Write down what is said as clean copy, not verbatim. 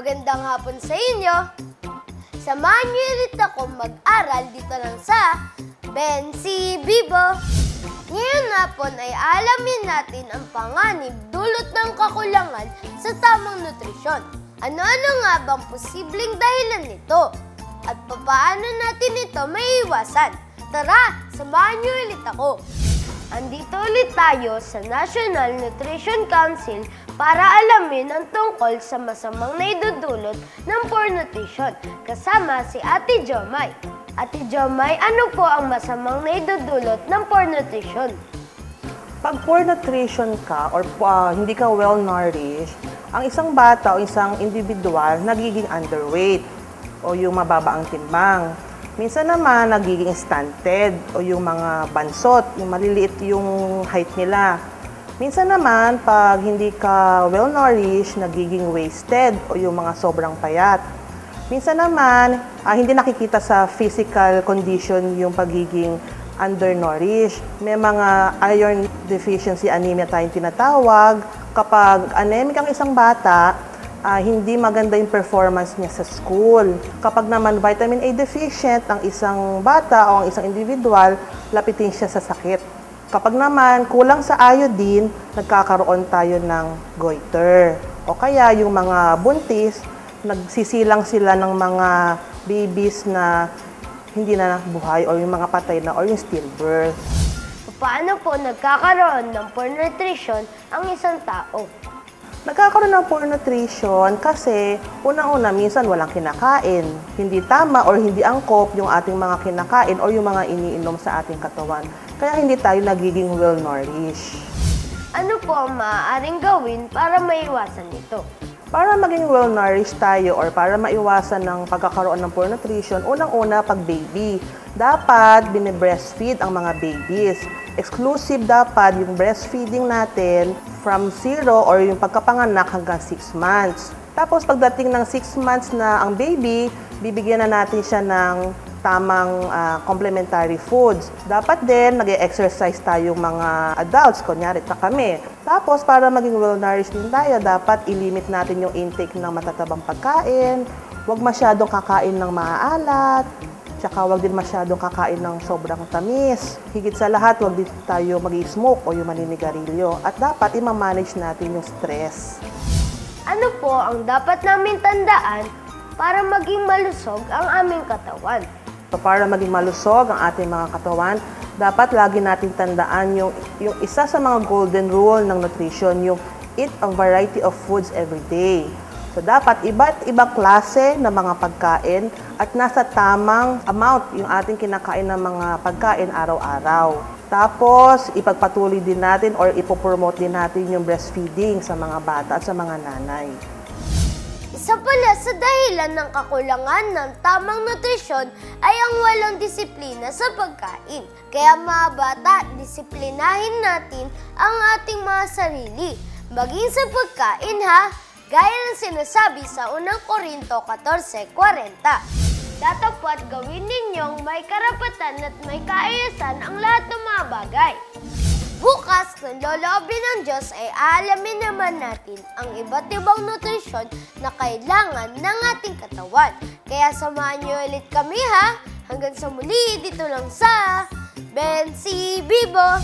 magandang hapon sa inyo. Samahan niyo ulit ako mag-aral dito lang sa Bensi Bibo. Ngayong hapon ay alamin natin ang panganib dulot ng kakulangan sa tamang nutrisyon. Ano-ano nga bang posibleng dahilan nito? At paano natin ito maiiwasan? Tara, samahan niyo ulit ako. Andito ulit tayo sa National Nutrition Council para alamin ang tungkol sa masamang naidudulot ng poor nutrition. Kasama si Ate Jomay. Ate Jomay, ano po ang masamang naidudulot ng poor nutrition? Pag poor nutrition ka or hindi ka well-nourished, ang isang bata o isang individual nagiging underweight o yung mababa ang timbang. Minsan naman, nagiging stunted o yung mga bansot, yung maliliit yung height nila. Minsan naman, pag hindi ka well-nourished, nagiging wasted o yung mga sobrang payat. Minsan naman, hindi nakikita sa physical condition yung pagiging undernourished. May mga iron deficiency anemia tayong tinatawag. Kapag anemic ang isang bata, hindi maganda yung performance niya sa school. Kapag naman vitamin A deficient ang isang bata o ang isang individual, lapitin siya sa sakit. Kapag naman kulang sa iodine, nagkakaroon tayo ng goiter. O kaya yung mga buntis, nagsisilang sila ng mga babies na hindi na buhay o yung mga patay na o yung stillbirth. Paano po nagkakaroon ng poor nutrition ang isang tao? Nagkakaroon ng poor nutrition kasi unang-una minsan walang kinakain. Hindi tama or hindi angkop yung ating mga kinakain o yung mga iniinom sa ating katawan. Kaya hindi tayo nagiging well-nourished. Ano po ang maaaring gawin para maiwasan ito? Para maging well-nourished tayo or para maiwasan ng pagkakaroon ng poor nutrition, unang-una pag baby, dapat binibreastfeed ang mga babies. Exclusive dapat yung breastfeeding natin from 0 or yung pagkapanganak hanggang 6 months. Tapos pagdating ng 6 months na ang baby, bibigyan na natin siya ng tamang complementary foods. Dapat din nag-exercise tayong mga adults, kunyari kami. Tapos para maging well-nourished din tayo, dapat ilimit natin yung intake ng matatabang pagkain. Huwag masyadong kakain ng maaalat. Tsaka huwag din masyadong kakain ng sobrang tamis. Higit sa lahat, huwag din tayo mag-i-smoke o yung maninigarilyo. At dapat i-manage natin yung stress. Ano po ang dapat namin tandaan para maging malusog ang aming katawan? So, para maging malusog ang ating mga katawan, dapat lagi natin tandaan yung isa sa mga golden rule ng nutrition, yung eat a variety of foods every day. So, dapat iba't ibang klase ng mga pagkain at nasa tamang amount yung ating kinakain ng mga pagkain araw-araw. Tapos, ipagpatuloy din natin or ipopromote din natin yung breastfeeding sa mga bata at sa mga nanay. Isa pala sa dahilan ng kakulangan ng tamang nutrisyon ay ang walang disiplina sa pagkain. Kaya mga bata, disiplinahin natin ang ating mga sarili. Maging sa pagkain ha! Gaya ng sinasabi sa unang Korinto 14:40. Datapwat gawin ninyong may karapatan at may kaayusan ang lahat ng mga bagay. Bukas, kung loloobin ng Diyos, ay aalamin naman natin ang iba't ibang nutrisyon na kailangan ng ating katawan. Kaya samahan niyo ulit kami ha! Hanggang sa muli, dito lang sa Bensi Bibo!